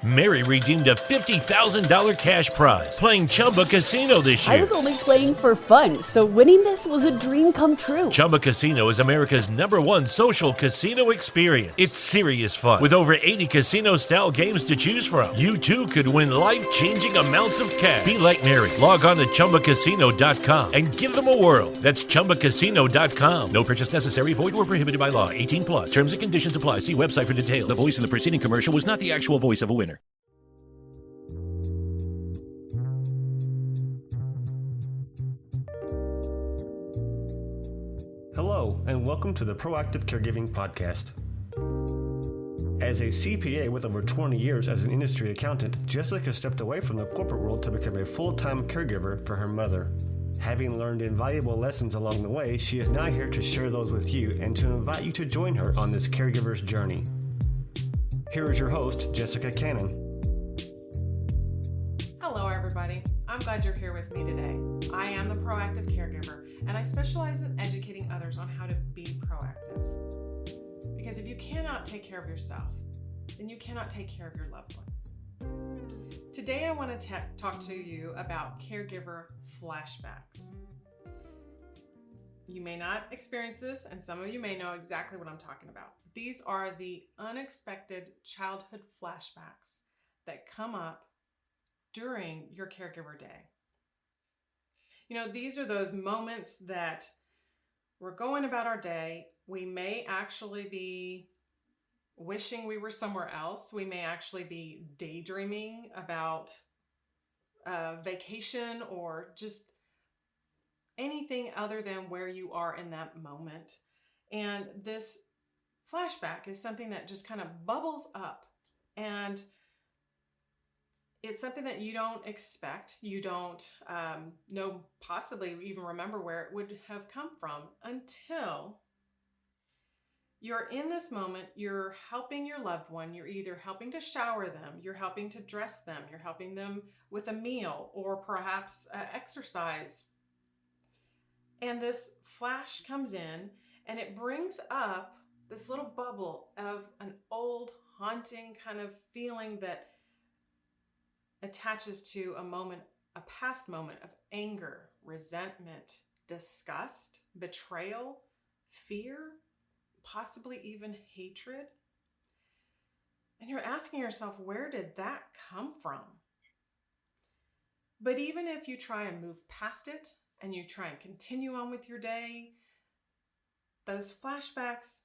Mary redeemed a $50,000 cash prize playing Chumba Casino this year. I was only playing for fun, so winning this was a dream come true. Chumba Casino is America's #1 social casino experience. It's serious fun. With over 80 casino-style games to choose from, you too could win life-changing amounts of cash. Be like Mary. Log on to ChumbaCasino.com and give them a whirl. That's ChumbaCasino.com. No purchase necessary. Void where prohibited by law. 18 plus. Terms and conditions apply. See website for details. The voice in the preceding commercial was not the actual voice of a winner. Hello, and welcome to the Proactive Caregiving Podcast. As a CPA with over 20 years as an industry accountant, Jessica stepped away from the corporate world to become a full-time caregiver for her mother. Having learned invaluable lessons along the way, she is now here to share those with you and to invite you to join her on this caregiver's journey. Here is your host, Jessica Cannon. Hello, everybody. I'm glad you're here with me today. I am the Proactive Caregiver, and I specialize in educating others on how to be proactive. Because if you cannot take care of yourself, then you cannot take care of your loved one. Today, I want to talk to you about caregiver flashbacks. You may not experience this, and some of you may know exactly what I'm talking about. These are the unexpected childhood flashbacks that come up during your caregiver day. You know, these are those moments that we're going about our day. We may actually be wishing we were somewhere else. We may actually be daydreaming about vacation or just anything other than where you are in that moment. And this flashback is something that just kind of bubbles up, and it's something that you don't expect. You don't know, possibly even remember where it would have come from until you're in this moment. You're helping your loved one. You're either helping to shower them, you're helping to dress them, you're helping them with a meal or perhaps exercise. And this flash comes in and it brings up this little bubble of an old haunting kind of feeling that attaches to a past moment of anger, resentment, disgust, betrayal, fear, possibly even hatred. And you're asking yourself, where did that come from? But even if you try and move past it and you try and continue on with your day, those flashbacks,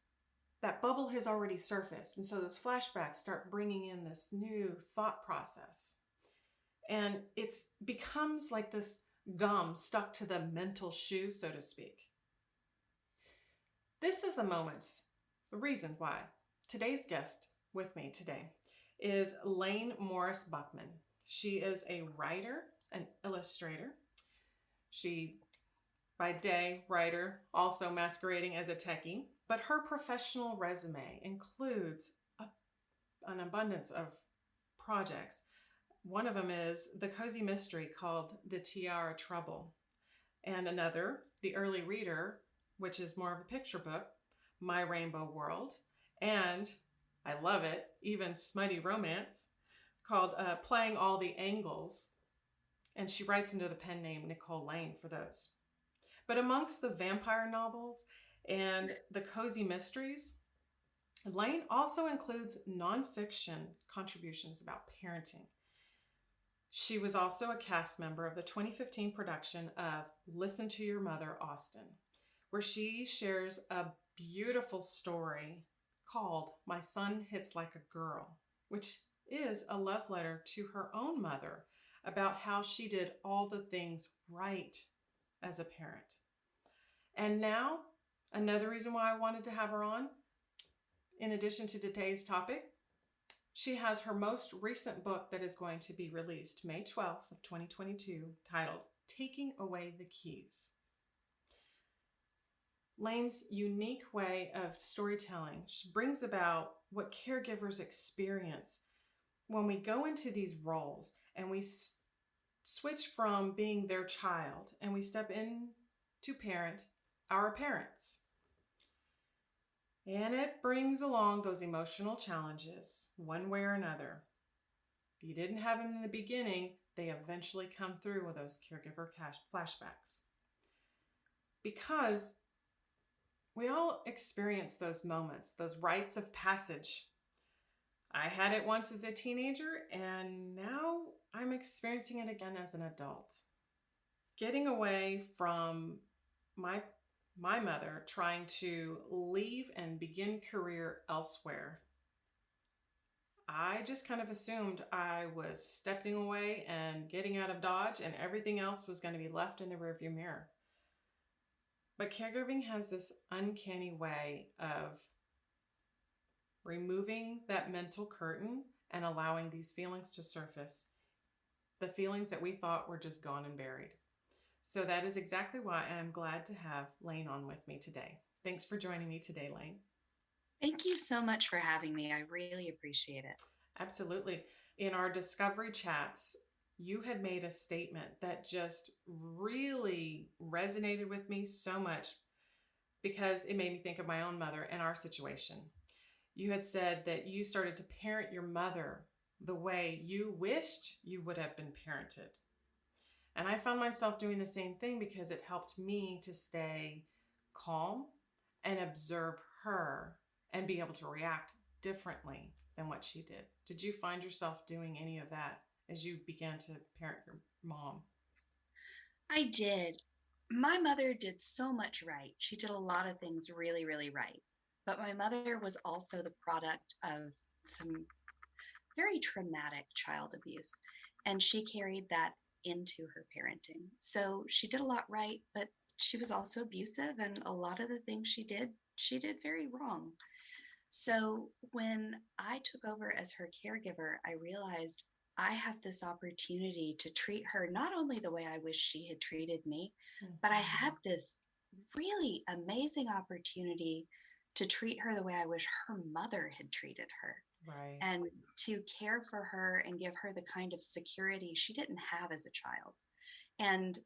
that bubble has already surfaced. And so those flashbacks start bringing in this new thought process. And it becomes like this gum stuck to the mental shoe, so to speak. This is the reason why today's guest with me today is Lane Morris Buckman. She is a writer, an illustrator. She, by day, writer, also masquerading as a techie, but her professional resume includes an abundance of projects. One of them is the cozy mystery called The Tiara Trouble, and another, The Early Reader, which is more of a picture book, My Rainbow World, and I love it, even smutty romance called Playing All the Angles, and she writes under the pen name Nicole Lane for those. But amongst the vampire novels and the cozy mysteries, Lane also includes nonfiction contributions about parenting. She was also a cast member of the 2015 production of Listen to Your Mother, Austin, where she shares a beautiful story called My Son Hits Like a Girl, which is a love letter to her own mother about how she did all the things right as a parent. And now, another reason why I wanted to have her on, in addition to today's topic, she has her most recent book that is going to be released May 12th of 2022, titled Taking Away the Keys. Lane's unique way of storytelling brings about what caregivers experience when we go into these roles and we switch from being their child and we step in to parent our parents. And it brings along those emotional challenges one way or another. If you didn't have them in the beginning, they eventually come through with those caregiver flashbacks. Because we all experience those moments, those rites of passage. I had it once as a teenager, and now I'm experiencing it again as an adult. Getting away from my mother, trying to leave and begin career elsewhere, I just kind of assumed I was stepping away and getting out of Dodge, and everything else was going to be left in the rearview mirror. But caregiving has this uncanny way of removing that mental curtain and allowing these feelings to surface, the feelings that we thought were just gone and buried. So that is exactly why I'm glad to have Lane on with me today. Thanks for joining me today, Lane. Thank you so much for having me. I really appreciate it. Absolutely. In our discovery chats, you had made a statement that just really resonated with me so much because it made me think of my own mother and our situation. You had said that you started to parent your mother the way you wished you would have been parented. And I found myself doing the same thing because it helped me to stay calm and observe her and be able to react differently than what she did. Did you find yourself doing any of that as you began to parent your mom? I did. My mother did so much right. She did a lot of things really, really right. But my mother was also the product of some very traumatic child abuse, and she carried that into her parenting. So she did a lot right, but she was also abusive, and a lot of the things she did very wrong. So when I took over as her caregiver, I realized I have this opportunity to treat her not only the way I wish she had treated me, but I had this really amazing opportunity to treat her the way I wish her mother had treated her. Right. And to care for her and give her the kind of security she didn't have as a child. And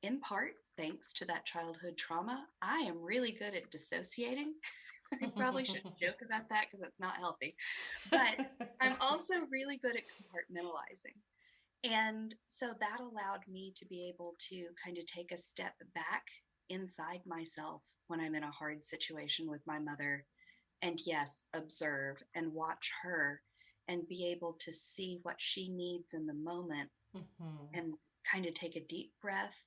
in part, thanks to that childhood trauma, I am really good at dissociating. I probably shouldn't joke about that because it's not healthy. But I'm also really good at compartmentalizing. And so that allowed me to be able to kind of take a step back inside myself when I'm in a hard situation with my mother. And yes, observe and watch her and be able to see what she needs in the moment and kind of take a deep breath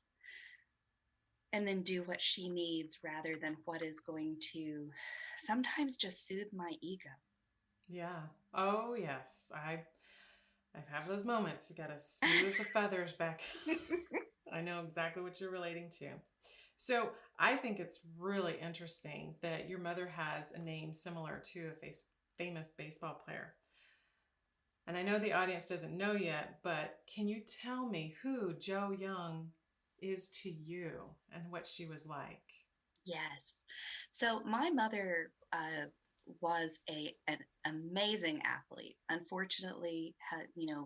and then do what she needs rather than what is going to sometimes just soothe my ego. Yeah. Oh, yes. I've had those moments. You got to smooth the feathers back. I know exactly what you're relating to. So I think it's really interesting that your mother has a name similar to a famous baseball player. And I know the audience doesn't know yet, but can you tell me who Joe Young is to you and what she was like? Yes. So my mother was an amazing athlete. Unfortunately,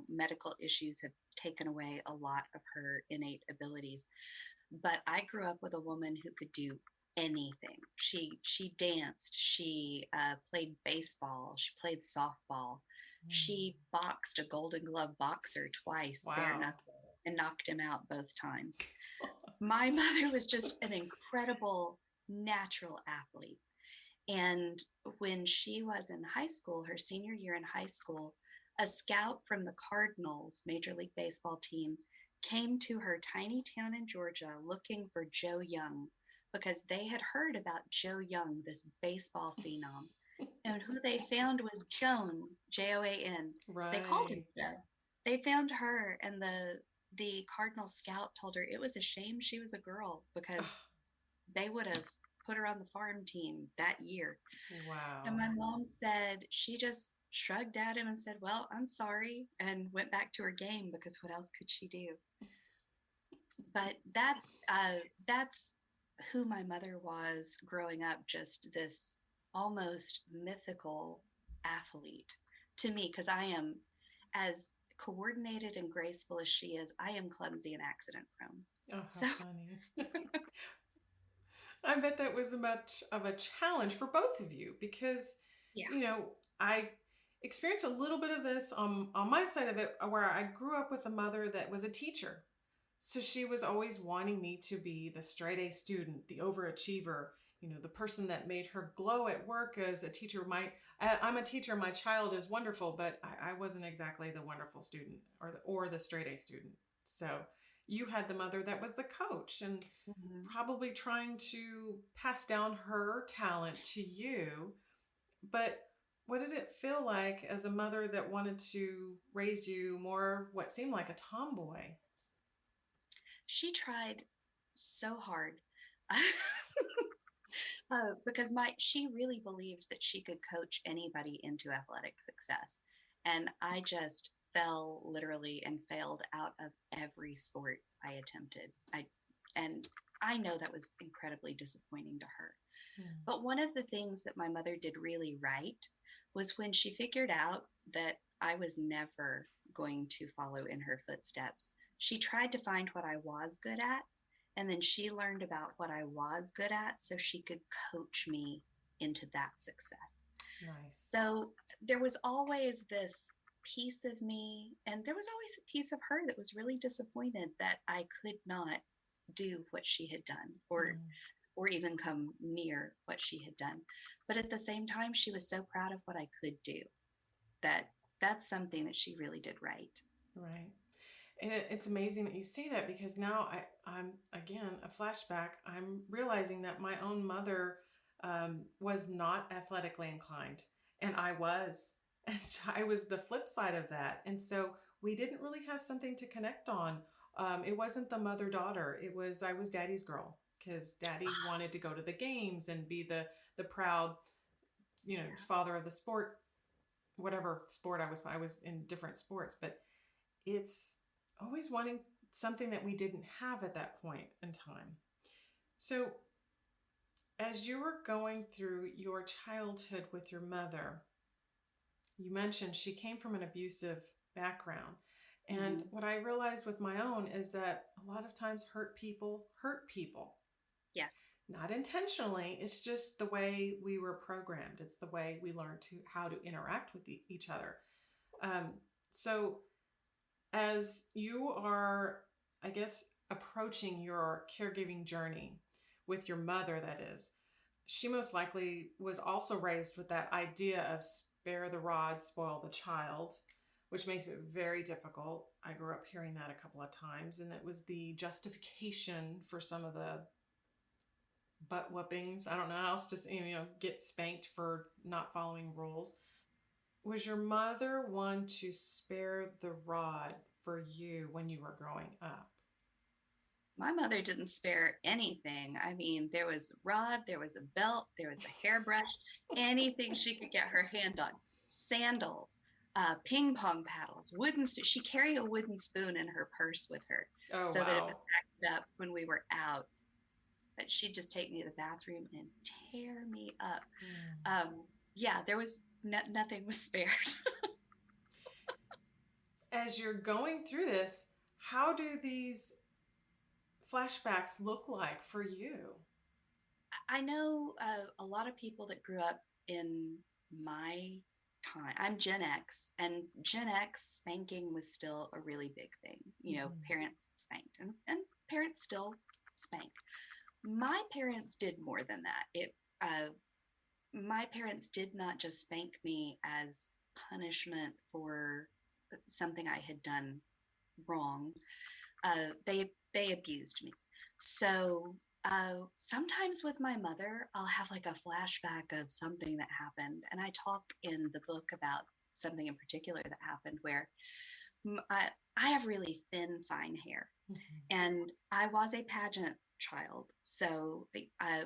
medical issues have taken away a lot of her innate abilities. But I grew up with a woman who could do anything. She danced. She played baseball. She played softball. She boxed a Golden Glove boxer twice, bare knuckle, and knocked him out both times. My mother was just an incredible natural athlete. And when she was in high school, her senior year in high school, a scout from the Cardinals Major League Baseball team came to her tiny town in Georgia looking for Joe Young because they had heard about Joe Young, this baseball phenom. And who they found was Joan, Joan. Right. They called her Joe. They found her, and the Cardinal scout told her it was a shame she was a girl because they would have put her on the farm team that year. Wow. And my mom said she just shrugged at him and said, well, I'm sorry, and went back to her game because what else could she do? But that's who my mother was growing up, just this almost mythical athlete to me, because I am as coordinated and graceful as she is. I am clumsy and accident prone. Oh, how funny. I bet that was much of a challenge for both of you because, experienced a little bit of this on my side of it, where I grew up with a mother that was a teacher. So she was always wanting me to be the straight A student, the overachiever, the person that made her glow at work as a teacher. I'm a teacher, my child is wonderful, but I wasn't exactly the wonderful student or the straight A student. So you had the mother that was the coach and probably trying to pass down her talent to you. But what did it feel like as a mother that wanted to raise you more what seemed like a tomboy? She tried so hard. Because she really believed that she could coach anybody into athletic success. And I just fell literally and failed out of every sport I attempted. And I know that was incredibly disappointing to her. But one of the things that my mother did really right was when she figured out that I was never going to follow in her footsteps. She tried to find what I was good at, and then she learned about what I was good at so she could coach me into that success. Nice. So there was always this piece of me, and there was always a piece of her that was really disappointed that I could not do what she had done or even come near what she had done. But at the same time, she was so proud of what I could do that's something that she really did right. Right. And it's amazing that you say that, because now I'm again, a flashback. I'm realizing that my own mother was not athletically inclined, and I was. And I was the flip side of that. And so we didn't really have something to connect on. It wasn't the mother-daughter. I was daddy's girl, because daddy wanted to go to the games and be the proud, father of the sport, whatever sport I was in different sports. But it's always wanting something that we didn't have at that point in time. So as you were going through your childhood with your mother, you mentioned she came from an abusive background. And what I realized with my own is that a lot of times hurt people. Yes. Not intentionally. It's just the way we were programmed. It's the way we learned how to interact with each other. So as you are, I guess, approaching your caregiving journey with your mother, that is, she most likely was also raised with that idea of spare the rod, spoil the child, which makes it very difficult. I grew up hearing that a couple of times, and it was the justification for some of the butt whoopings. I don't know how else to get spanked for not following rules. Was your mother one to spare the rod for you when you were growing up? My mother didn't spare anything. I mean, there was a rod, there was a belt, there was a hairbrush, anything she could get her hand on. Sandals, ping pong paddles, she carried a wooden spoon in her purse with her that it was backed up when we were out. But she'd just take me to the bathroom and tear me up. There was nothing was spared. As you're going through this, how do these flashbacks look like for you? I know a lot of people that grew up in my time. I'm Gen X, and Gen X spanking was still a really big thing. Parents spanked, and parents still spank. My parents did more than that. My parents did not just spank me as punishment for something I had done wrong. They abused me. So sometimes with my mother, I'll have like a flashback of something that happened. And I talk in the book about something in particular that happened where I have really thin, fine hair. And I was a pageant child. So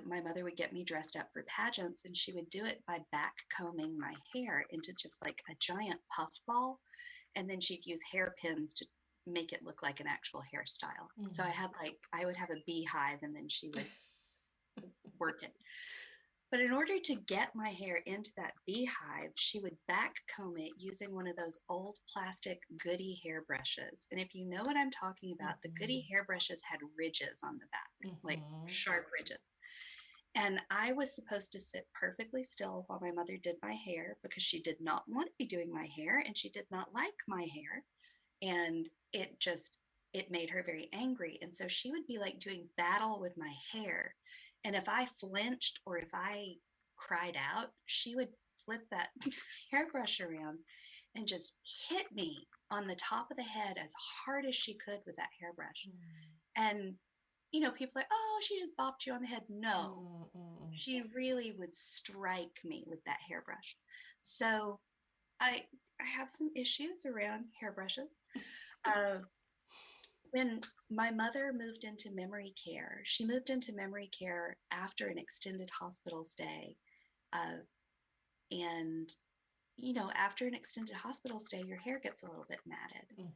my mother would get me dressed up for pageants, and she would do it by back combing my hair into just like a giant puffball. And then she'd use hairpins to make it look like an actual hairstyle. So I would have a beehive, and then she would work it. But in order to get my hair into that beehive, she would back comb it using one of those old plastic Goody hairbrushes. And if you know what I'm talking about, the Goody hairbrushes had ridges on the back, like sharp ridges. And I was supposed to sit perfectly still while my mother did my hair because she did not want to be doing my hair and she did not like my hair. And it made her very angry. And so she would be like doing battle with my hair. And if I flinched or if I cried out, she would flip that hairbrush around and just hit me on the top of the head as hard as she could with that hairbrush. And, people are like, oh, she just bopped you on the head. No, she really would strike me with that hairbrush. So I have some issues around hairbrushes. When my mother moved into memory care, she moved into memory care after an extended hospital stay. And after an extended hospital stay, your hair gets a little bit matted.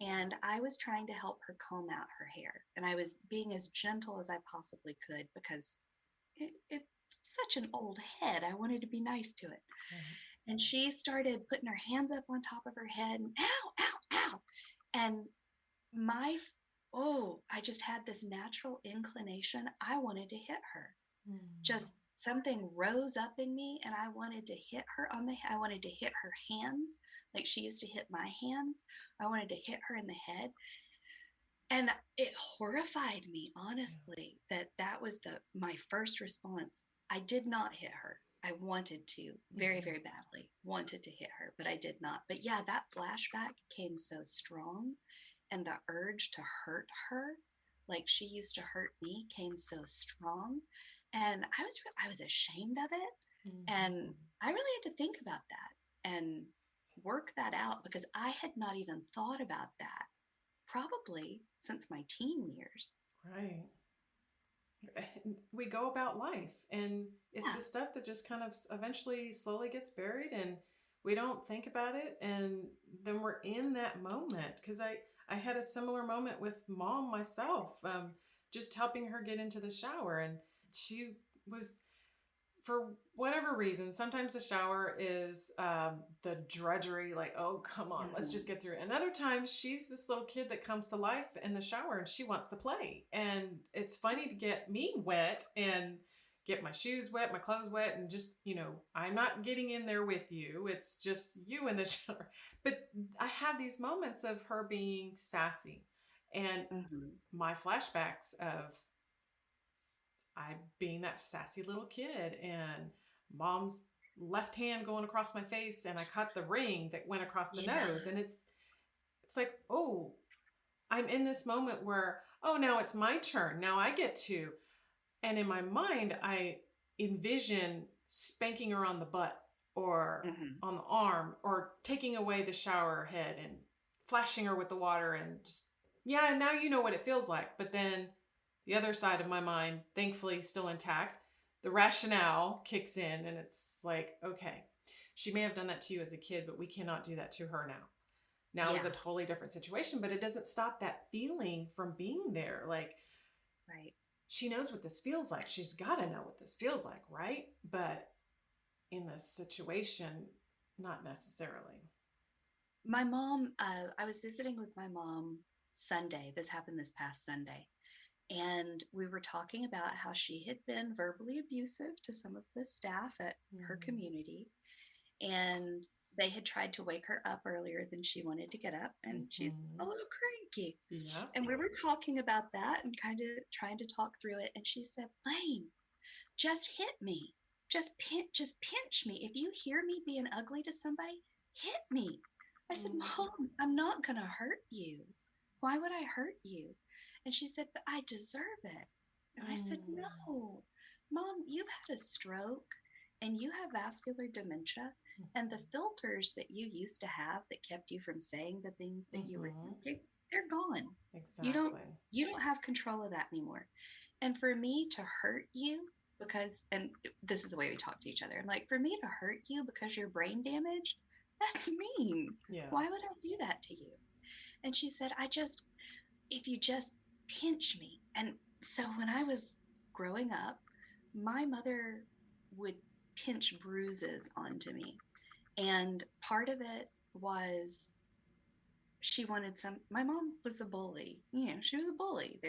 And I was trying to help her comb out her hair. And I was being as gentle as I possibly could because it's such an old head. I wanted to be nice to it. And she started putting her hands up on top of her head and ow, ow, ow. And I just had this natural inclination. I wanted to hit her. Just something rose up in me and I wanted to hit her I wanted to hit her hands like she used to hit my hands. I wanted to hit her in the head. And it horrified me, honestly, that was my first response. I did not hit her. I wanted to very, very badly, wanted to hit her, but I did not. But yeah, that flashback came so strong and the urge to hurt her, like she used to hurt me, came so strong. And I was ashamed of it. And I really had to think about that and work that out because I had not even thought about that probably since my teen years. Right. We go about life and it's the stuff that just kind of eventually slowly gets buried and we don't think about it. And then we're in that moment because I had a similar moment with mom myself, just helping her get into the shower. And she was, for whatever reason, sometimes the shower is the drudgery, like, oh, come on, let's just get through it. And other times she's this little kid that comes to life in the shower and she wants to play. And it's funny to get me wet and get my shoes wet, my clothes wet, and just, I'm not getting in there with you. It's just you in the shower. But I have these moments of her being sassy and my flashbacks of I being that sassy little kid and mom's left hand going across my face and I caught the ring that went across the nose. And it's like, oh, I'm in this moment where, oh, now it's my turn. Now I get to. And in my mind, I envision spanking her on the butt or on the arm or taking away the shower head and flashing her with the water and just, yeah, now you know what it feels like. But then the other side of my mind, thankfully still intact, the rationale kicks in and it's like, okay, she may have done that to you as a kid, but we cannot do that to her now. Now is a totally different situation, but it doesn't stop that feeling from being there. Like, right. She knows what this feels like. She's got to know what this feels like, right? But in this situation, not necessarily. My mom, I was visiting with my mom Sunday. This happened this past Sunday. And we were talking about how she had been verbally abusive to some of the staff at her community. And they had tried to wake her up earlier than she wanted to get up. And she's a little cranky. Yeah. And we were talking about that and kind of trying to talk through it. And she said, Lane, just hit me. Just pinch me. If you hear me being ugly to somebody, hit me. I said, Mom, I'm not going to hurt you. Why would I hurt you? And she said, but I deserve it. And I said, no, Mom, you've had a stroke and you have vascular dementia. And the filters that you used to have that kept you from saying the things that you were thinking, they're gone. Exactly. You don't have control of that anymore. And for me to hurt you because, and this is the way we talk to each other. I'm like, for me to hurt you because you're brain damaged, that's mean. Yeah. Why would I do that to you? And she said, if you just pinch me. And so when I was growing up, my mother would pinch bruises onto me. And part of it was she wanted my mom was a bully. She was a bully.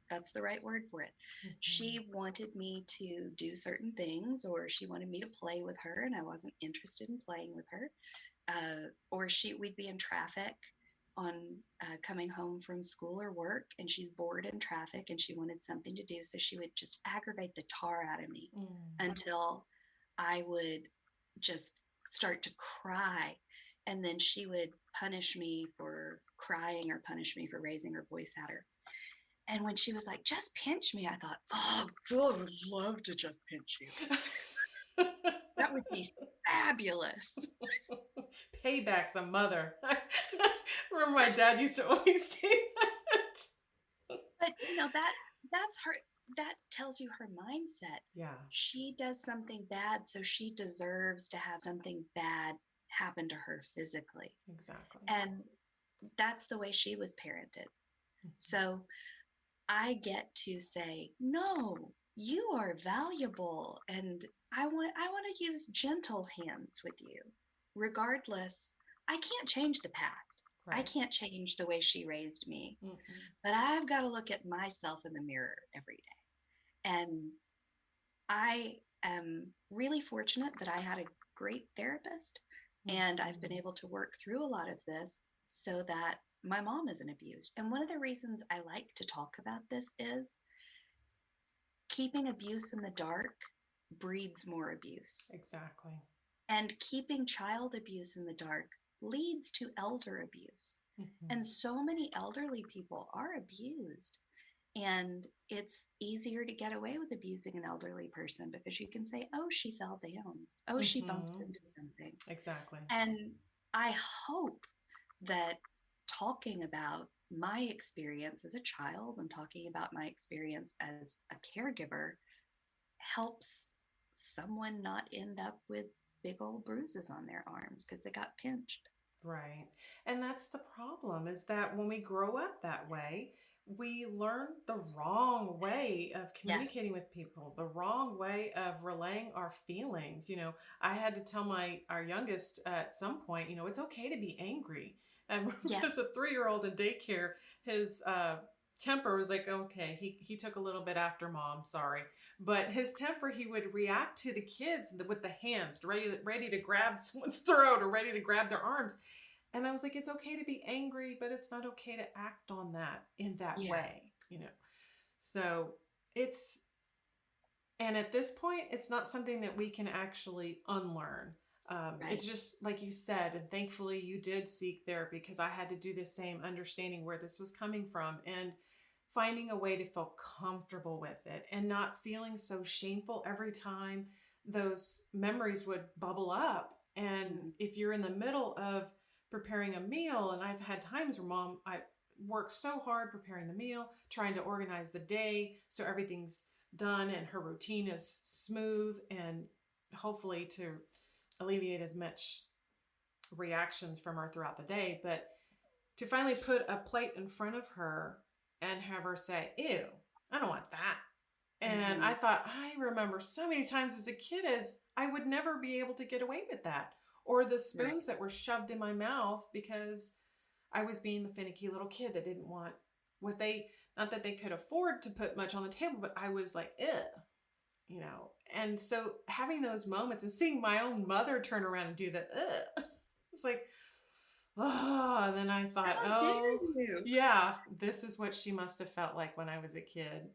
That's the right word for it. She wanted me to do certain things, or she wanted me to play with her, and I wasn't interested in playing with her. Or we'd be in traffic on coming home from school or work, and she's bored in traffic and she wanted something to do. So she would just aggravate the tar out of me until I would just start to cry. And then she would punish me for crying or punish me for raising her voice at her. And when she was like, just pinch me, I thought, oh, God, I would love to just pinch you. That would be fabulous. Payback's a mother. Remember my dad used to always say that. But that's her. That tells you her mindset. Yeah. She does something bad, so she deserves to have something bad happen to her physically. Exactly. And that's the way she was parented. So I get to say, no, you are valuable, and I want to use gentle hands with you. Regardless, I can't change the past. Right. I can't change the way she raised me. But I've got to look at myself in the mirror every day. And I am really fortunate that I had a great therapist, and I've been able to work through a lot of this so that my mom isn't abused. And one of the reasons I like to talk about this is keeping abuse in the dark breeds more abuse. Exactly. And keeping child abuse in the dark leads to elder abuse. And so many elderly people are abused. And it's easier to get away with abusing an elderly person because you can say, oh, she fell down. Oh, she bumped into something. Exactly. And I hope that talking about my experience as a child and talking about my experience as a caregiver helps someone not end up with big old bruises on their arms because they got pinched. Right. And that's the problem, is that when we grow up that way, we learn the wrong way of communicating with people, the wrong way of relaying our feelings. I had to tell our youngest at some point, it's okay to be angry. And as a 3-year-old in daycare, his temper was like, okay, he took a little bit after mom, sorry. But his temper, he would react to the kids with the hands, ready to grab someone's throat or ready to grab their arms. And I was like, it's okay to be angry, but it's not okay to act on that in that way, So and at this point, it's not something that we can actually unlearn. Right. It's just like you said, and thankfully you did seek therapy, because I had to do the same, understanding where this was coming from and finding a way to feel comfortable with it and not feeling so shameful every time those memories would bubble up. And if you're in the middle of preparing a meal, and I've had times where I worked so hard preparing the meal, trying to organize the day so everything's done and her routine is smooth, and hopefully to alleviate as much reactions from her throughout the day. But to finally put a plate in front of her and have her say, ew, I don't want that. And I thought, I remember so many times as a kid as I would never be able to get away with that. Or the spoons that were shoved in my mouth because I was being the finicky little kid that didn't want not that they could afford to put much on the table, but I was like, ugh, And so having those moments and seeing my own mother turn around and do that, it's like, oh, and then I thought, yeah, this is what she must have felt like when I was a kid.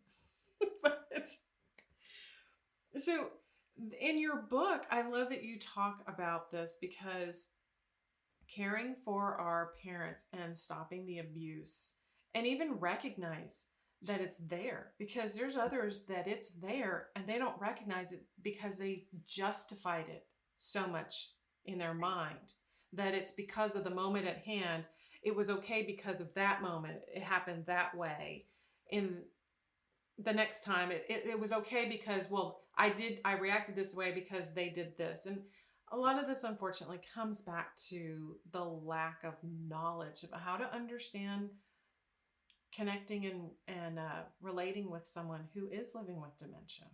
So in your book, I love that you talk about this, because caring for our parents and stopping the abuse, and even recognize that it's there, because there's others that it's there and they don't recognize it because they justified it so much in their mind that it's because of the moment at hand. It was okay because of that moment. It happened that way. In the next time, it was okay because, well, I reacted this way because they did this. And a lot of this, unfortunately, comes back to the lack of knowledge of how to understand connecting and relating with someone who is living with dementia.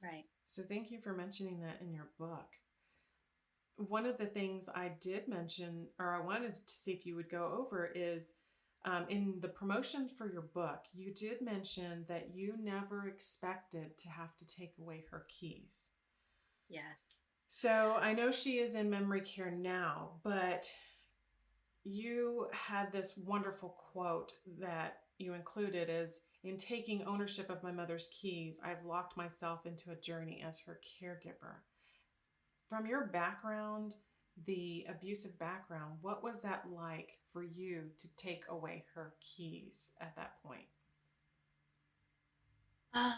Right. So thank you for mentioning that in your book. one of the things I did mention, or I wanted to see if you would go over, is in the promotion for your book, you did mention that you never expected to have to take away her keys. Yes. So I know she is in memory care now, but you had this wonderful quote that you included as, in taking ownership of my mother's keys, I've locked myself into a journey as her caregiver. From your background, the abusive background, what was that like for you to take away her keys at that point? Uh,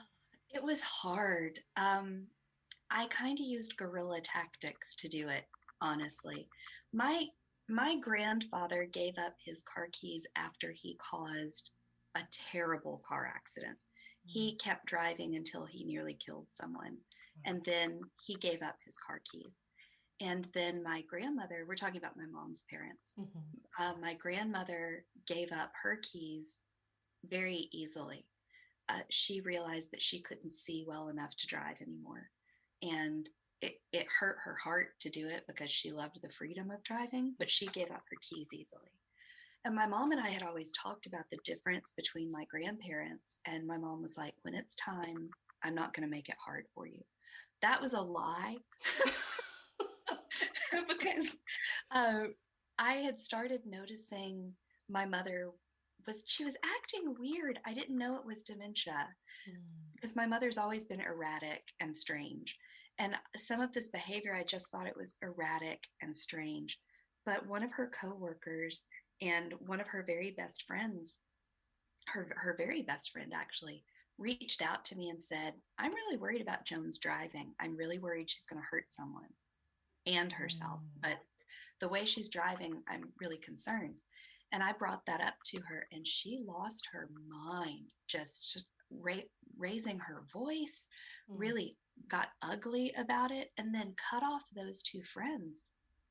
it was hard. I kind of used guerrilla tactics to do it, honestly. My my grandfather gave up his car keys after he caused a terrible car accident. He kept driving until he nearly killed someone, and then he gave up his car keys. And then my grandmother, we're talking about my mom's parents, my grandmother gave up her keys very easily. She realized that she couldn't see well enough to drive anymore. And it hurt her heart to do it because she loved the freedom of driving, but she gave up her keys easily. And my mom and I had always talked about the difference between my grandparents. And my mom was like, when it's time, I'm not going to make it hard for you. That was a lie. Because I had started noticing my mother she was acting weird. I didn't know it was dementia because my mother's always been erratic and strange. And some of this behavior, I just thought it was erratic and strange. But one of her coworkers and one of her very best friends, her very best friend actually, reached out to me and said, I'm really worried about Joan's driving. I'm really worried she's going to hurt someone and herself. But the way she's driving, I'm really concerned. And I brought that up to her, and she lost her mind, just raising her voice, really got ugly about it, and then cut off those two friends.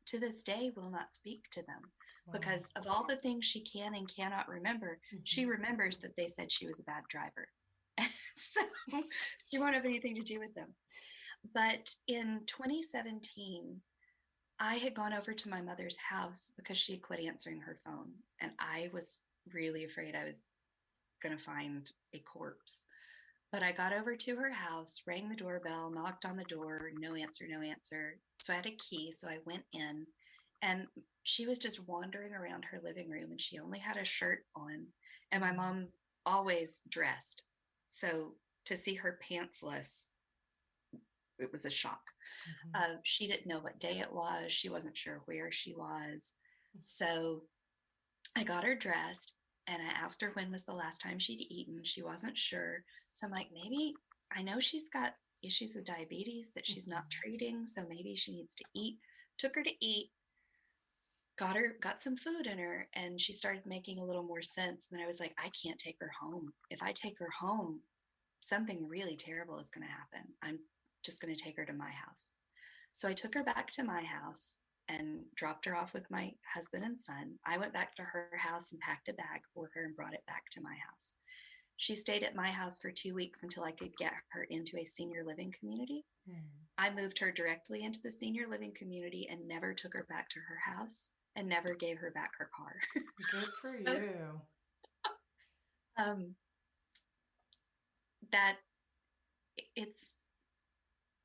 To this day, will not speak to them because of all the things she can and cannot remember. She remembers that they said she was a bad driver. So she won't have anything to do with them. But in 2017, I had gone over to my mother's house because she had quit answering her phone. And I was really afraid I was going to find a corpse. But I got over to her house, rang the doorbell, knocked on the door, no answer, no answer. So I had a key. So I went in, and she was just wandering around her living room, and she only had a shirt on. And my mom always dressed. So to see her pantsless, it was a shock. She didn't know what day it was. She wasn't sure where she was. So I got her dressed, and I asked her when was the last time she'd eaten. She wasn't sure. So I'm like, maybe, I know she's got issues with diabetes that she's not treating, so maybe she needs to eat. Took her to eat, got some food in her, and she started making a little more sense. And then I was like, I can't take her home. If I take her home, something really terrible is going to happen. I'm just going to take her to my house. So I took her back to my house and dropped her off with my husband and son. I went back to her house and packed a bag for her and brought it back to my house. She stayed at my house for 2 weeks until I could get her into a senior living community. I moved her directly into the senior living community and never took her back to her house and never gave her back her car. Good for you. That it's,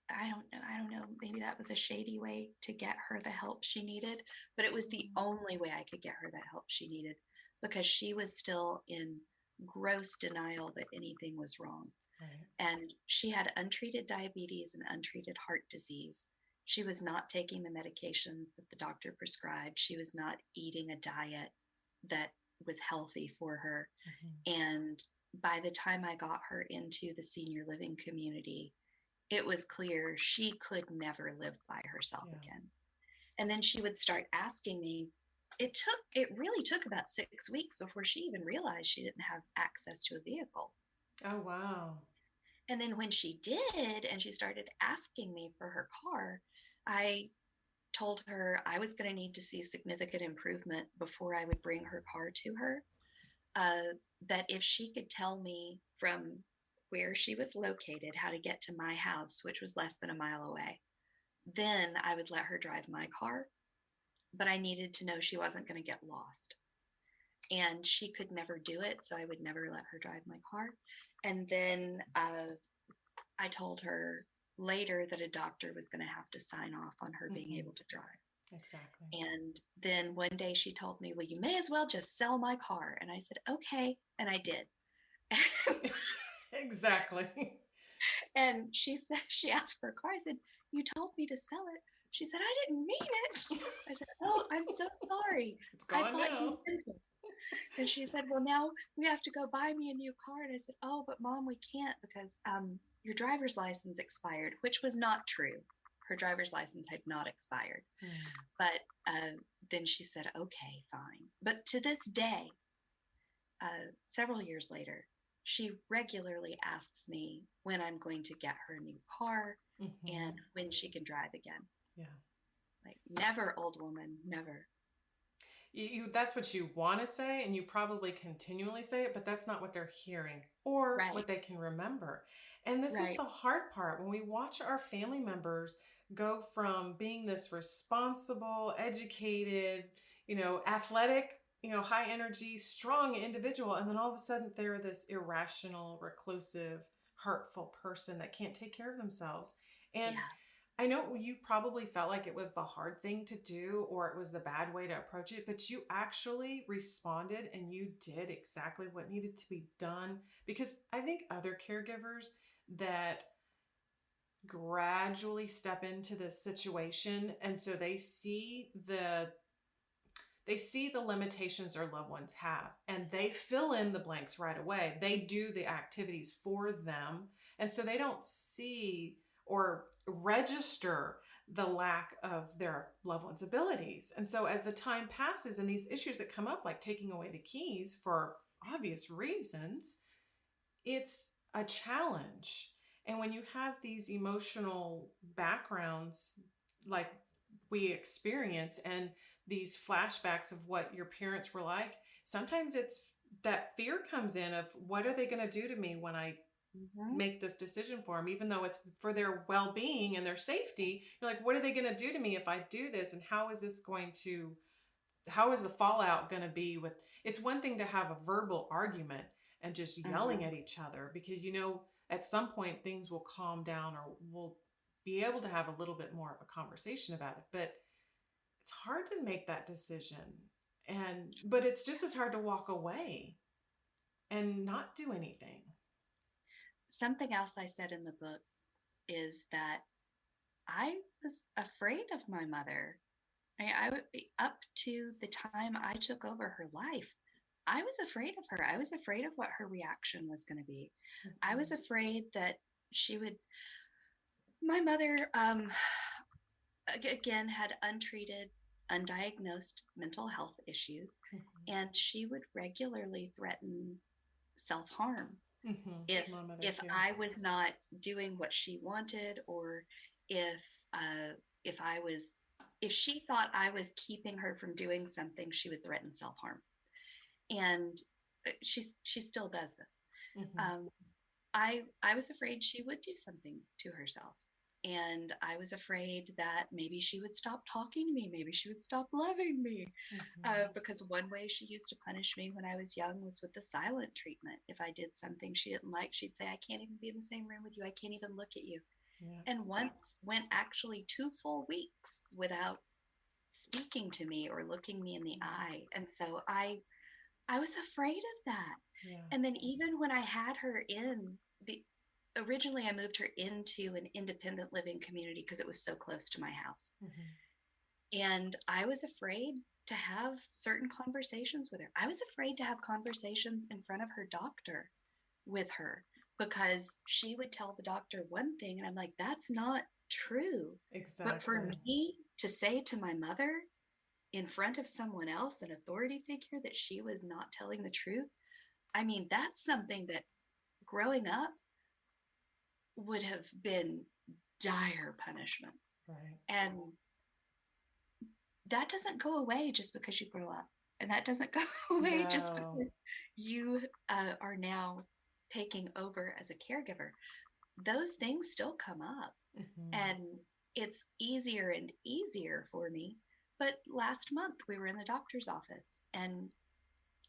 I don't know, maybe that was a shady way to get her the help she needed, but it was the only way I could get her that help she needed because she was still in gross denial that anything was wrong. Right. And she had untreated diabetes and untreated heart disease. She was not taking the medications that the doctor prescribed. She was not eating a diet that was healthy for her. And by the time I got her into the senior living community, it was clear she could never live by herself again. And then she would start asking me, it really took about 6 weeks before she even realized she didn't have access to a vehicle. Oh, wow. And then when she did, and she started asking me for her car, I told her I was going to need to see significant improvement before I would bring her car to her. That if she could tell me from where she was located how to get to my house, which was less than a mile away, then I would let her drive my car, but I needed to know she wasn't going to get lost. And she could never do it, so I would never let her drive my car. And then I told her later that a doctor was going to have to sign off on her being able to drive. Exactly. And then one day she told me, well, you may as well just sell my car. And I said, okay. And I did. Exactly. And she said, she asked for a car. I said, you told me to sell it. She said, I didn't mean it. I said, oh, I'm so sorry. It's gone I thought now. you meant it. And she said, well, now we have to go buy me a new car. And I said, oh, but Mom, we can't because your driver's license expired, which was not true. Her driver's license had not expired. But then she said, okay, fine. But to this day, several years later, she regularly asks me when I'm going to get her a new car and when she can drive again. Yeah. Like, never, old woman, never. That's what you want to say, and you probably continually say it, but that's not what they're hearing or what they can remember. And this is the hard part. When we watch our family members go from being this responsible, educated, athletic, high energy, strong individual, and then all of a sudden they're this irrational, reclusive, hurtful person that can't take care of themselves. And I know you probably felt like it was the hard thing to do or it was the bad way to approach it, but you actually responded and you did exactly what needed to be done. Because I think other caregivers that gradually step into this situation, and so they see the limitations their loved ones have, and they fill in the blanks right away. They do the activities for them, and so they don't see or register the lack of their loved one's abilities. And so as the time passes and these issues that come up, like taking away the keys for obvious reasons, it's a challenge. And when you have these emotional backgrounds like we experience and these flashbacks of what your parents were like, sometimes it's that fear comes in of what are they going to do to me when I make this decision for them, even though it's for their well-being and their safety. You're like, what are they going to do to me if I do this? And how is the fallout going to be with, it's one thing to have a verbal argument and just yelling at each other because, at some point things will calm down or we'll be able to have a little bit more of a conversation about it. But it's hard to make that decision. But it's just as hard to walk away and not do anything. Something else I said in the book is that I was afraid of my mother. I would be up to the time I took over her life. I was afraid of her. I was afraid of what her reaction was going to be. I was afraid that my mother, again, had untreated, undiagnosed mental health issues, and she would regularly threaten self-harm. If I was not doing what she wanted, or if she thought I was keeping her from doing something, she would threaten self-harm. And she still does this. I was afraid she would do something to herself. And I was afraid that maybe she would stop talking to me. Maybe she would stop loving me. Because one way she used to punish me when I was young was with the silent treatment. If I did something she didn't like, she'd say, I can't even be in the same room with you. I can't even look at you. And once went actually 2 full weeks without speaking to me or looking me in the eye. And so I was afraid of that. And then even when I had her originally I moved her into an independent living community because it was so close to my house. And I was afraid to have certain conversations with her. I was afraid to have conversations in front of her doctor with her because she would tell the doctor one thing and I'm like, that's not true. Exactly. But for me to say to my mother in front of someone else, an authority figure, that she was not telling the truth, I mean, that's something that growing up would have been dire punishment. And that doesn't go away just because you grow up. And that doesn't go away just because you are now taking over as a caregiver. Those things still come up. And it's easier and easier for me. But last month we were in the doctor's office and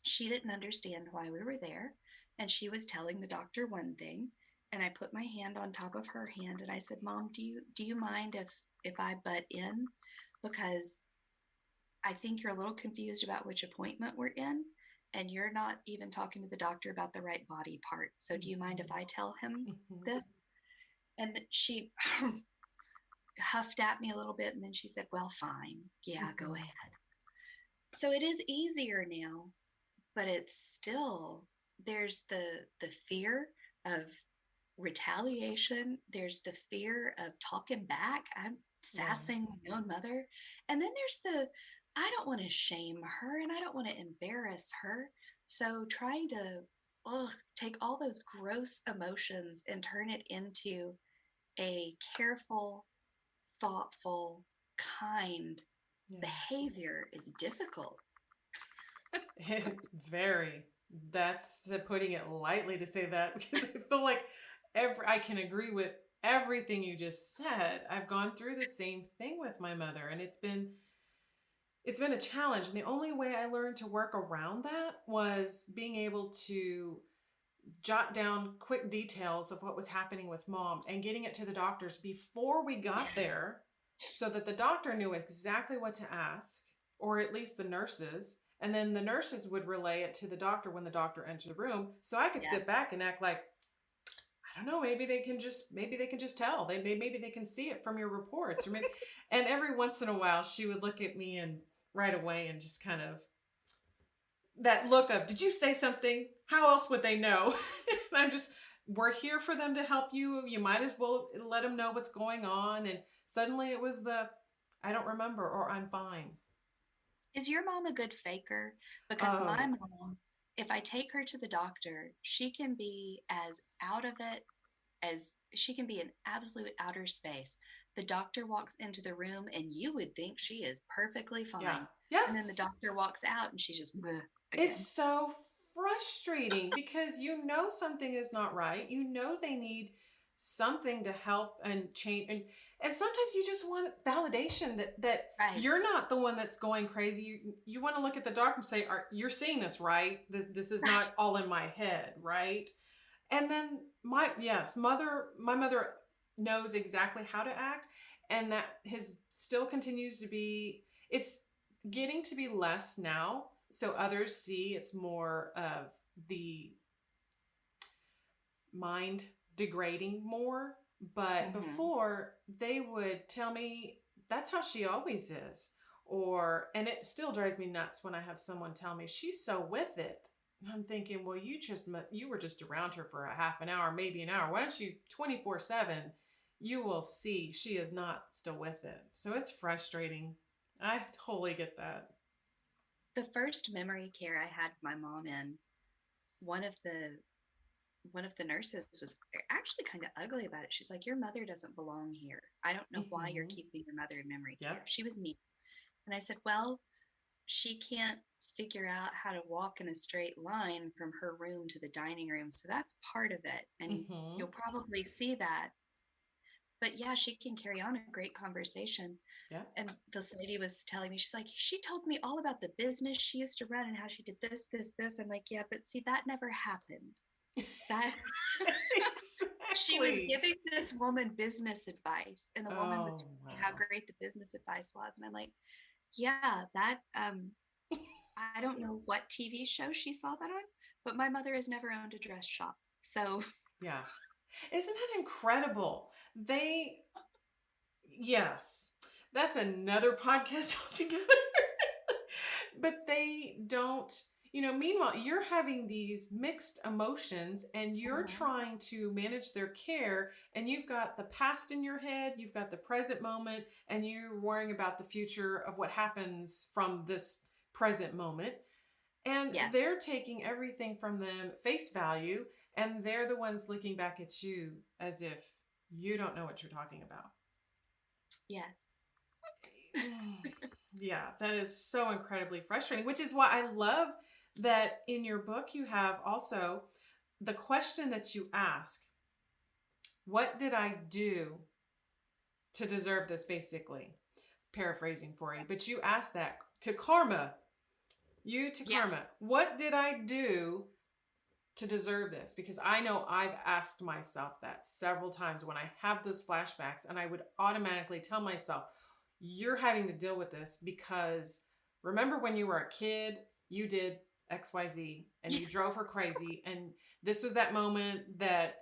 she didn't understand why we were there. And she was telling the doctor one thing. And I put my hand on top of her hand and I said, Mom, do you mind if I butt in? Because I think you're a little confused about which appointment we're in. And you're not even talking to the doctor about the right body part. So do you mind if I tell him this? And she huffed at me a little bit. And then she said, well, fine. Yeah, go ahead. So it is easier now, but it's still, there's the fear of retaliation. There's the fear of talking back. I'm sassing my own mother. And then there's I don't want to shame her and I don't want to embarrass her. So trying to take all those gross emotions and turn it into a careful, thoughtful, kind behavior is difficult. Very. That's putting it lightly to say that, because I feel like I can agree with everything you just said. I've gone through the same thing with my mother, and it's been a challenge. And the only way I learned to work around that was being able to jot down quick details of what was happening with Mom and getting it to the doctors before we got there, so that the doctor knew exactly what to ask, or at least the nurses. And then the nurses would relay it to the doctor when the doctor entered the room. So I could sit back and act like, I don't know, maybe they can just tell. Maybe they can see it from your reports. Or maybe, and every once in a while she would look at me and right away and just kind of that look of, did you say something? How else would they know? And we're here for them to help you. You might as well let them know what's going on. And suddenly it was I don't remember, or I'm fine. Is your mom a good faker? Because my mom, if I take her to the doctor, she can be as out of it as she can be in absolute outer space. The doctor walks into the room and you would think she is perfectly fine. Yeah. Yes. And then the doctor walks out and she's just again. It's so frustrating because you know something is not right. You know they need something to help and change. And sometimes you just want validation that you're not the one that's going crazy. You want to look at the doctor and say, you're seeing this, right? This is not all in my head, right? And then my mother knows exactly how to act, and that still continues to be, it's getting to be less now. So others see it's more of the mind degrading more. But before, they would tell me that's how she always is. And it still drives me nuts when I have someone tell me she's so with it. And I'm thinking, well, you were just around her for a half an hour, maybe an hour. Why don't you 24/7? You will see she is not still with it. So it's frustrating. I totally get that. The first memory care I had my mom in, one of the nurses was actually kind of ugly about it. She's like, your mother doesn't belong here. I don't know why you're keeping your mother in memory care. She was neat. And I said, well, she can't figure out how to walk in a straight line from her room to the dining room. So that's part of it. And you'll probably see that. But yeah, she can carry on a great conversation. Yeah. And this lady was telling me, she's like, she told me all about the business she used to run and how she did this, this, this. I'm like, yeah, but see, that never happened. That exactly. She was giving this woman business advice, and the woman was telling me how great the business advice was. And I'm like, yeah, that I don't know what TV show she saw that on, but my mother has never owned a dress shop. So yeah. Isn't that incredible? Yes, that's another podcast altogether. But they don't, meanwhile, you're having these mixed emotions and you're trying to manage their care, and you've got the past in your head, you've got the present moment, and you're worrying about the future of what happens from this present moment. And they're taking everything from them face value, and they're the ones looking back at you as if you don't know what you're talking about. Yes. Yeah, that is so incredibly frustrating, which is why I love that in your book you have also the question that you ask, what did I do to deserve this, basically. Paraphrasing for you. But you asked that to Karma. Karma. What did I do to deserve this? Because I know I've asked myself that several times when I have those flashbacks, and I would automatically tell myself, you're having to deal with this because remember when you were a kid, you did XYZ and you drove her crazy. And this was that moment that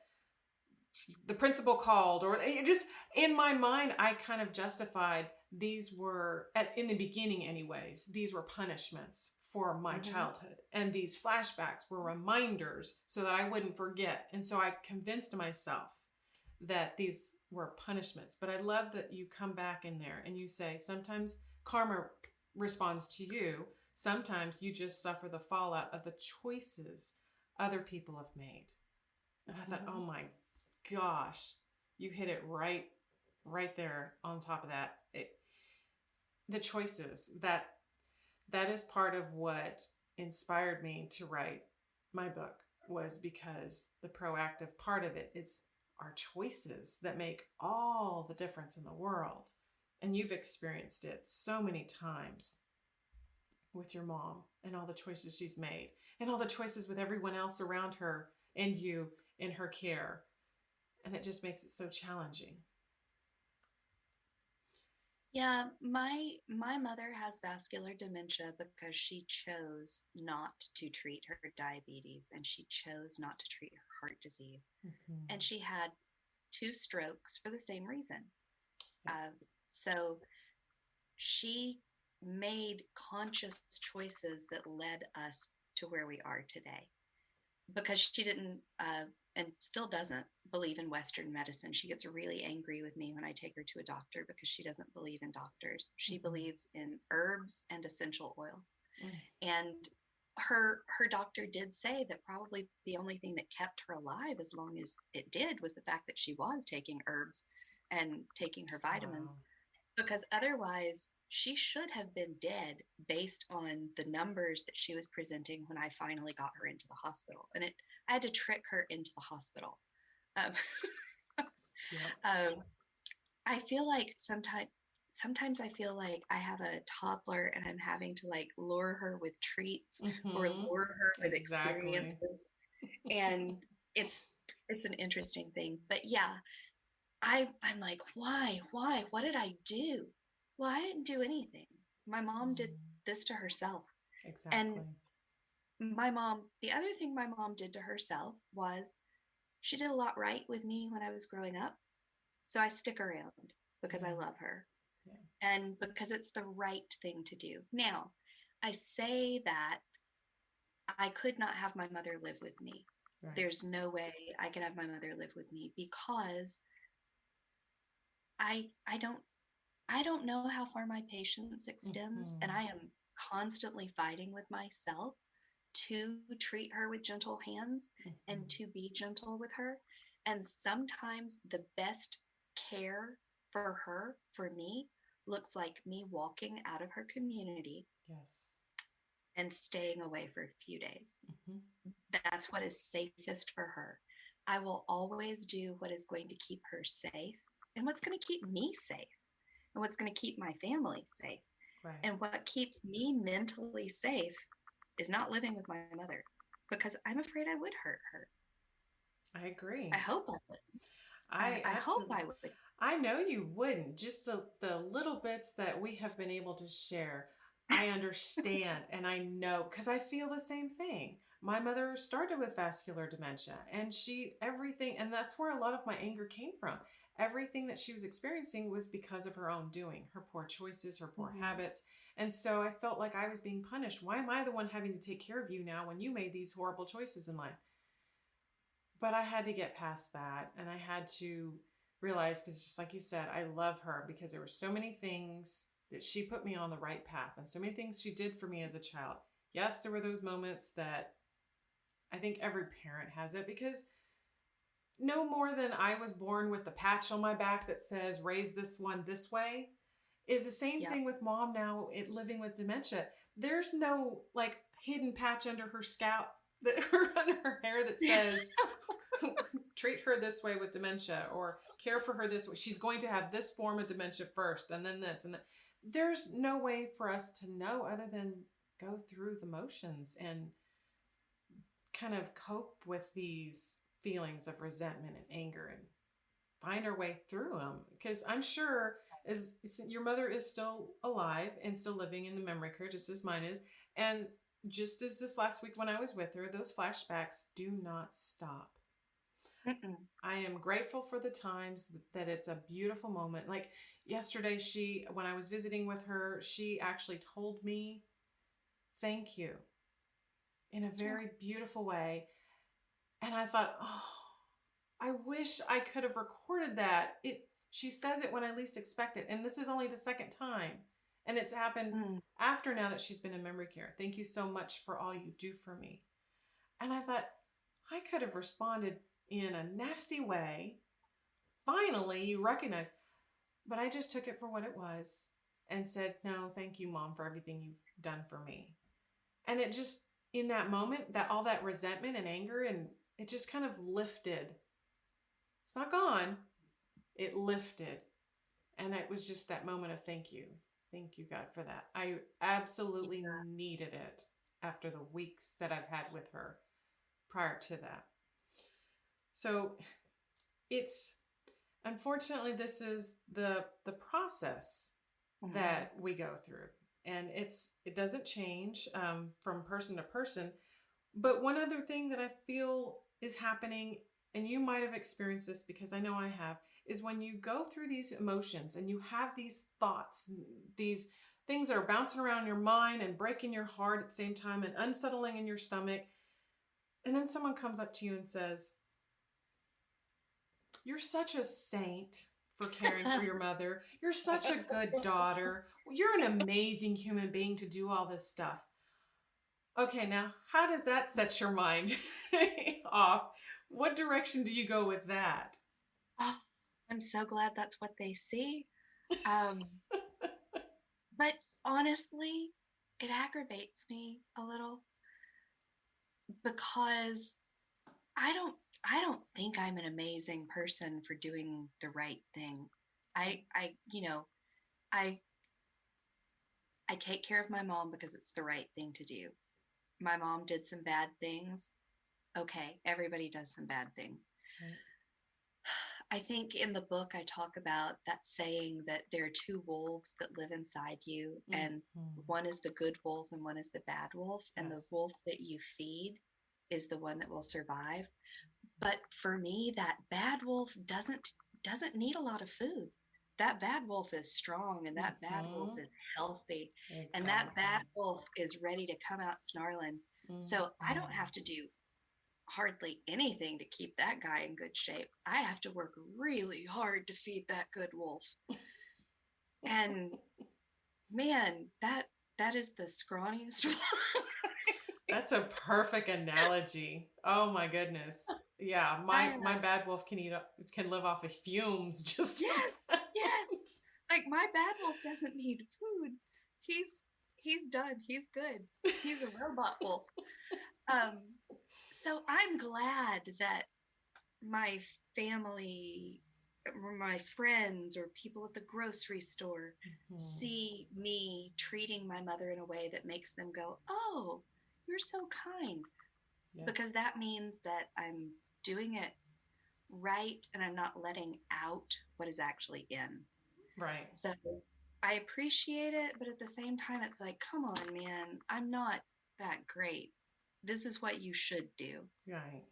the principal called, or it just, in my mind, I kind of justified these were, in the beginning anyways, these were punishments for my childhood. And these flashbacks were reminders so that I wouldn't forget. And so I convinced myself that these were punishments. But I love that you come back in there and you say, sometimes karma responds to you. Sometimes you just suffer the fallout of the choices other people have made. And I thought, oh my gosh, you hit it right there on top of that. The choices, that is part of what inspired me to write my book, was because the proactive part of it is our choices that make all the difference in the world. And you've experienced it so many times with your mom and all the choices she's made and all the choices with everyone else around her and you in her care. And it just makes it so challenging. Yeah, my mother has vascular dementia because she chose not to treat her diabetes, and she chose not to treat her heart disease. And she had 2 strokes for the same reason. So she made conscious choices that led us to where we are today, because she didn't and still doesn't believe in Western medicine. She gets really angry with me when I take her to a doctor because she doesn't believe in doctors. She believes in herbs and essential oils. And her doctor did say that probably the only thing that kept her alive as long as it did was the fact that she was taking herbs and taking her vitamins. Because otherwise she should have been dead based on the numbers that she was presenting when I finally got her into the hospital. And I had to trick her into the hospital. I feel like sometimes I feel like I have a toddler and I'm having to like lure her with treats or lure her with experiences. And it's an interesting thing. But yeah, I'm like, why? What did I do? Well, I didn't do anything. My mom did this to herself. Exactly. And the other thing my mom did to herself was she did a lot right with me when I was growing up. So I stick around because I love her. Yeah. And because it's the right thing to do. Now, I say that I could not have my mother live with me. Right. There's no way I could have my mother live with me because I don't know how far my patience extends, and I am constantly fighting with myself to treat her with gentle hands and to be gentle with her. And sometimes the best care for her, for me, looks like me walking out of her community and staying away for a few days. That's what is safest for her. I will always do what is going to keep her safe and what's going to keep me safe. And what's going to keep my family safe. Right. And what keeps me mentally safe is not living with my mother, because I'm afraid I would hurt her. I agree. I hope I would. I hope I would. I know you wouldn't. Just the little bits that we have been able to share, I understand. And I know, because I feel the same thing. My mother started with vascular dementia, and everything, and that's where a lot of my anger came from. Everything that she was experiencing was because of her own doing, her poor choices, her poor habits. And so I felt like I was being punished. Why am I the one having to take care of you now when you made these horrible choices in life? But I had to get past that. And I had to realize, because just like you said, I love her because there were so many things that she put me on the right path and so many things she did for me as a child. Yes, there were those moments that I think every parent has it, because no more than I was born with the patch on my back that says raise this one this way is the same thing with mom now living with dementia. There's no like hidden patch under her scalp, under her hair that says treat her this way with dementia or care for her this way. She's going to have this form of dementia first and then this and that. There's no way for us to know other than go through the motions and kind of cope with these feelings of resentment and anger and find our way through them. Because I'm sure as your mother is still alive and still living in the memory care, just as mine is. And just as this last week when I was with her, those flashbacks do not stop. Mm-mm. I am grateful for the times that it's a beautiful moment. Like yesterday, when I was visiting with her, she actually told me, thank you, in a very beautiful way. And I thought, oh, I wish I could have recorded that. She says it when I least expect it. And this is only the second time. And it's happened after now that she's been in memory care. Thank you so much for all you do for me. And I thought, I could have responded in a nasty way. Finally, you recognize. But I just took it for what it was and said, no, thank you, Mom, for everything you've done for me. And it just, in that moment, that all that resentment and anger, and it just kind of lifted. It's not gone. It lifted. And it was just that moment of thank you. Thank you, God, for that. I absolutely needed it after the weeks that I've had with her prior to that. So unfortunately, this is the process that we go through. And it doesn't change from person to person. But one other thing that I feel is happening, and you might have experienced this because I know I have, is when you go through these emotions and you have these thoughts, these things that are bouncing around in your mind and breaking your heart at the same time and unsettling in your stomach. And then someone comes up to you and says, you're such a saint for caring for your mother. You're such a good daughter. You're an amazing human being to do all this stuff. Okay, now, how does that set your mind off? What direction do you go with that? Oh, I'm so glad that's what they see. But honestly, it aggravates me a little because I don't think I'm an amazing person for doing the right thing. I take care of my mom because it's the right thing to do. My mom did some bad things. Okay, everybody does some bad things. Right. I think in the book I talk about that saying that there are two wolves that live inside you, and one is the good wolf and one is the bad wolf, and the wolf that you feed is the one that will survive. But for me, that bad wolf doesn't need a lot of food. That bad wolf is strong, and that bad wolf is healthy, and that bad wolf is ready to come out snarling. So I don't have to do hardly anything to keep that guy in good shape. I have to work really hard to feed that good wolf. And man, that is the scrawniest one. That's a perfect analogy. Oh my goodness. Yeah, my bad wolf can live off of fumes. Just yes. Like my bad wolf doesn't need food. He's done. He's good. He's a robot wolf. So I'm glad that my family or my friends or people at the grocery store see me treating my mother in a way that makes them go, oh, you're so kind. Yes. Because that means that I'm doing it right and I'm not letting out what is actually in. Right. So I appreciate it, but at the same time, it's like, come on, man, I'm not that great. This is what you should do. Right.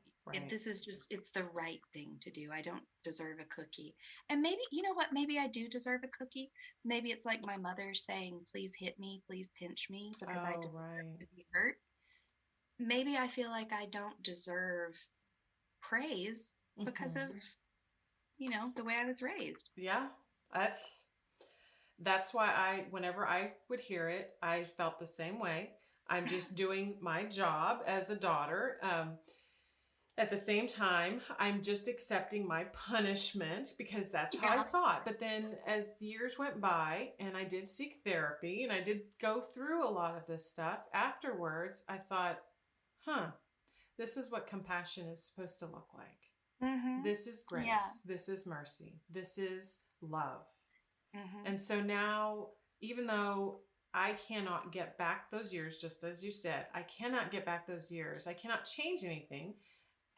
This is just, it's the right thing to do. I don't deserve a cookie. And maybe, you know what? Maybe I do deserve a cookie. Maybe it's like my mother saying, please hit me, please pinch me because I deserve to be hurt. Maybe I feel like I don't deserve praise because of, the way I was raised. Yeah. That's why whenever I would hear it, I felt the same way. I'm just doing my job as a daughter. At the same time, I'm just accepting my punishment because that's how I saw it. But then as the years went by and I did seek therapy and I did go through a lot of this stuff, afterwards, I thought, this is what compassion is supposed to look like. This is grace. Yeah. This is mercy. This is love. Mm-hmm. And so now, even though I cannot get back those years, just as you said, I cannot get back those years. I cannot change anything.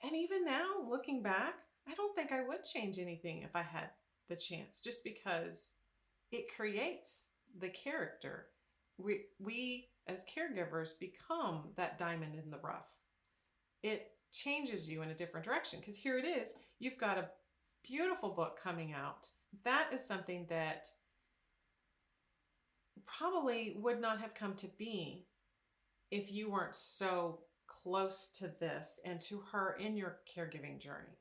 And even now, looking back, I don't think I would change anything if I had the chance, just because it creates the character. We as caregivers become that diamond in the rough. It changes you in a different direction, because here it is. You've got a beautiful book coming out. That is something that probably would not have come to be if you weren't so close to this and to her in your caregiving journey.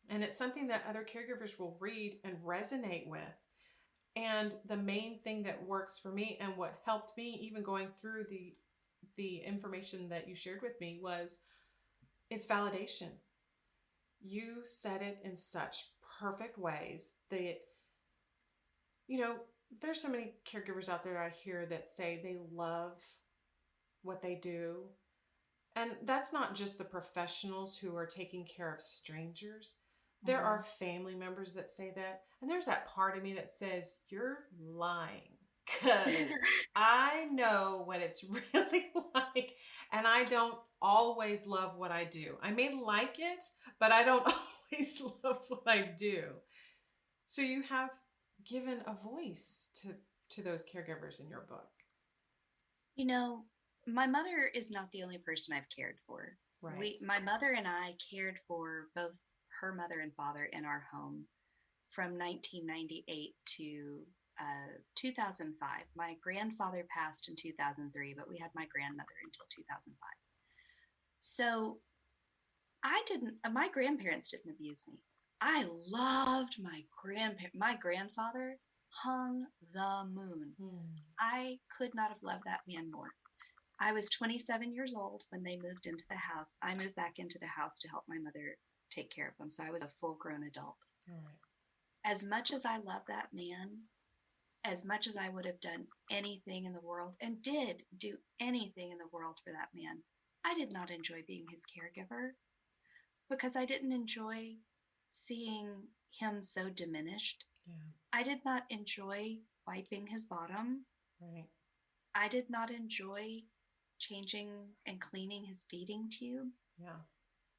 And it's something that other caregivers will read and resonate with. And the main thing that works for me, and what helped me even going through the information that you shared with me, was it's validation. You said it in such perfect ways that, there's so many caregivers out there I hear that say they love what they do. And that's not just the professionals who are taking care of strangers. There are family members that say that. And there's that part of me that says, you're lying. Because I know what it's really like. And I don't always love what I do. I may like it, but I don't always love what I do. So you have given a voice to those caregivers in your book. My mother is not the only person I've cared for. Right. My mother and I cared for both her mother and father in our home from 1998 to 2005. My grandfather passed in 2003, but we had my grandmother until 2005. So my grandparents didn't abuse me. I loved my grandparents. My grandfather hung the moon. I could not have loved that man more. I was 27 years old when they moved into the house. I moved back into the house to help my mother take care of them. So I was a full-grown adult. All right. As much as I love that man, as much as I would have done anything in the world and did do anything in the world for that man, I did not enjoy being his caregiver, because I didn't enjoy seeing him so diminished. Yeah. I did not enjoy wiping his bottom. Right. I did not enjoy changing and cleaning his feeding tube. Yeah.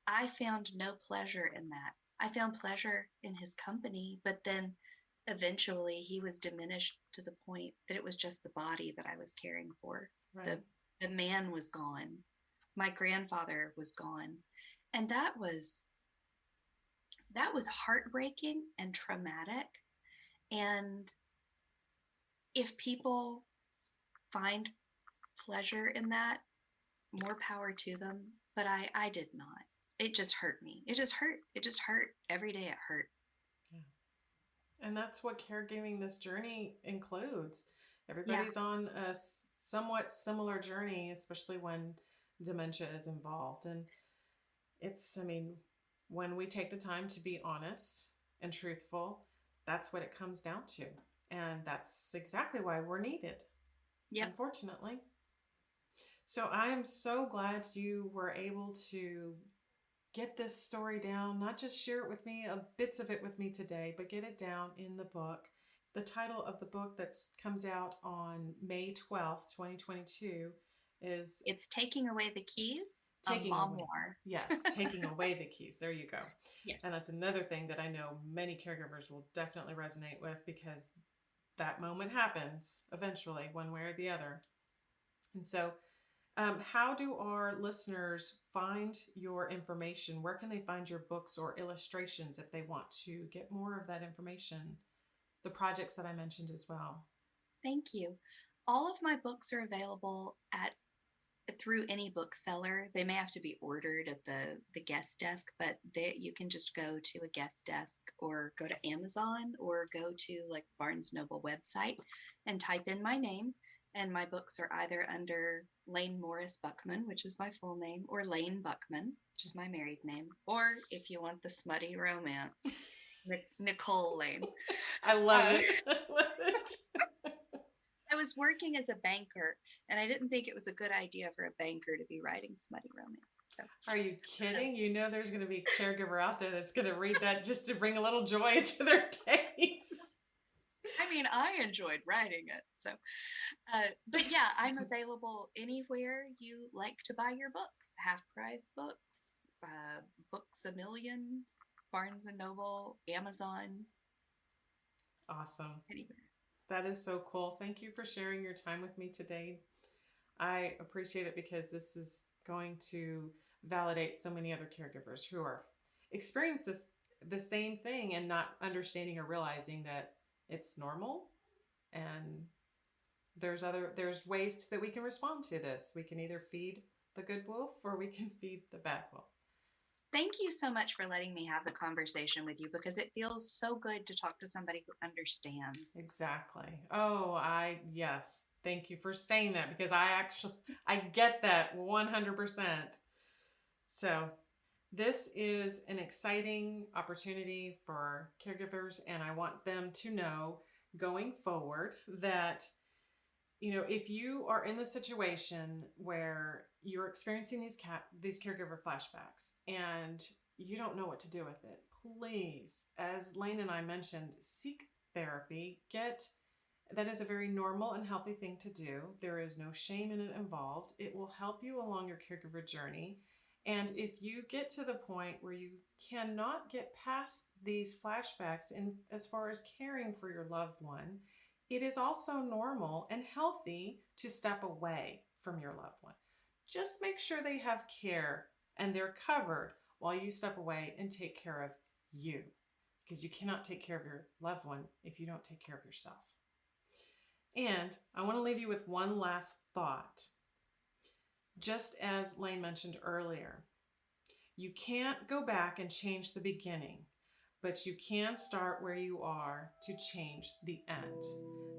I found no pleasure in that. I found pleasure in his company, but then eventually he was diminished to the point that it was just the body that I was caring for. Right. The man was gone. My grandfather was gone. And that was heartbreaking and traumatic. And if people find pleasure in that, more power to them. But I did not. It just hurt me. It just hurt. Every day it hurt. Yeah. And that's what caregiving, this journey, includes. Everybody's on a somewhat similar journey, especially when dementia is involved. And when we take the time to be honest and truthful, that's what it comes down to. And that's exactly why we're needed. Yep. Unfortunately. So I am so glad you were able to get this story down, not just share it with me, bits of it with me today, but get it down in the book. The title of the book that comes out on May 12th, 2022 is... It's Taking Away the Keys. Taking Memoir. Yes, Taking Away the Keys. There you go. Yes. And that's another thing that I know many caregivers will definitely resonate with, because that moment happens eventually, one way or the other. And so how do our listeners find your information? Where can they find your books or illustrations if they want to get more of that information? The projects that I mentioned as well. Thank you. All of my books are available through any bookseller. They may have to be ordered at the guest desk, but you can just go to a guest desk or go to Amazon or go to like Barnes Noble website and type in my name. And my books are either under Lane Morris Buckman, which is my full name, or Lane Buckman, which is my married name. Or if you want the smutty romance, Nicole Lane. I love it. I love it. I was working as a banker, and I didn't think it was a good idea for a banker to be writing smutty romance. So, Are you kidding? You know there's going to be a caregiver out there that's going to read that just to bring a little joy into their days. I mean, I enjoyed writing it. So, but yeah, I'm available anywhere you like to buy your books. Half Price Books, Books A Million, Barnes and Noble, Amazon. Awesome. Anywhere. That is so cool. Thank you for sharing your time with me today. I appreciate it because this is going to validate so many other caregivers who are experiencing the same thing and not understanding or realizing that it's normal, and there's ways that we can respond to this. We can either feed the good wolf or we can feed the bad wolf. Thank you so much for letting me have the conversation with you, because it feels so good to talk to somebody who understands. Exactly. Oh, yes. Thank you for saying that, because I get that 100%. So this is an exciting opportunity for caregivers, and I want them to know going forward that, if you are in the situation where you're experiencing these caregiver flashbacks and you don't know what to do with it, please, as Lane and I mentioned, seek therapy. That is a very normal and healthy thing to do. There is no shame in it involved. It will help you along your caregiver journey. And if you get to the point where you cannot get past these flashbacks as far as caring for your loved one, it is also normal and healthy to step away from your loved one. Just make sure they have care and they're covered while you step away and take care of you, because you cannot take care of your loved one if you don't take care of yourself. And I want to leave you with one last thought. Just as Lane mentioned earlier, you can't go back and change the beginning, but you can start where you are to change the end.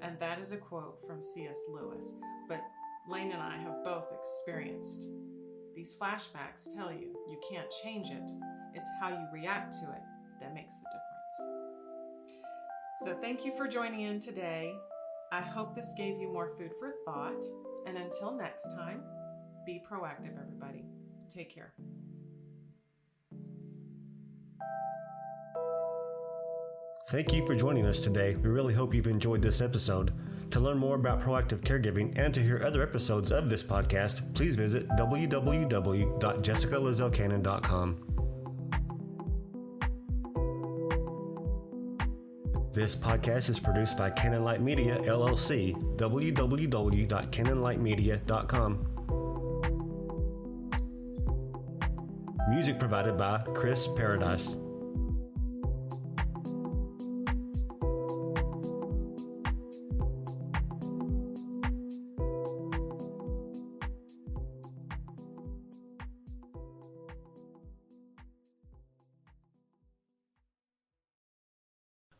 And that is a quote from C.S. Lewis. But Lane and I have both experienced these flashbacks. Tell you can't change it. It's how you react to it that makes the difference. So thank you for joining in today. I hope this gave you more food for thought. And until next time, be proactive, everybody. Take care. Thank you for joining us today. We really hope you've enjoyed this episode. To learn more about proactive caregiving and to hear other episodes of this podcast, please visit www.jessicalazelcannon.com. This podcast is produced by Cannon Light Media, LLC, www.cannonlightmedia.com. Music provided by Chris Paradise.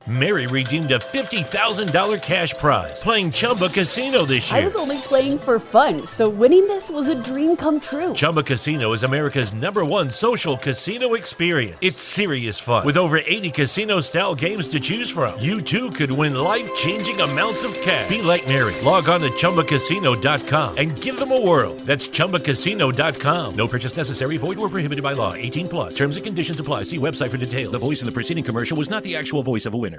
Mary redeemed a $50,000 cash prize playing Chumba Casino this year. I was only playing for fun, so winning this was a dream come true. Chumba Casino is America's #1 social casino experience. It's serious fun. With over 80 casino-style games to choose from, you too could win life-changing amounts of cash. Be like Mary. Log on to ChumbaCasino.com and give them a whirl. That's ChumbaCasino.com. No purchase necessary. Void where prohibited by law. 18+. Terms and conditions apply. See website for details. The voice in the preceding commercial was not the actual voice of a winner.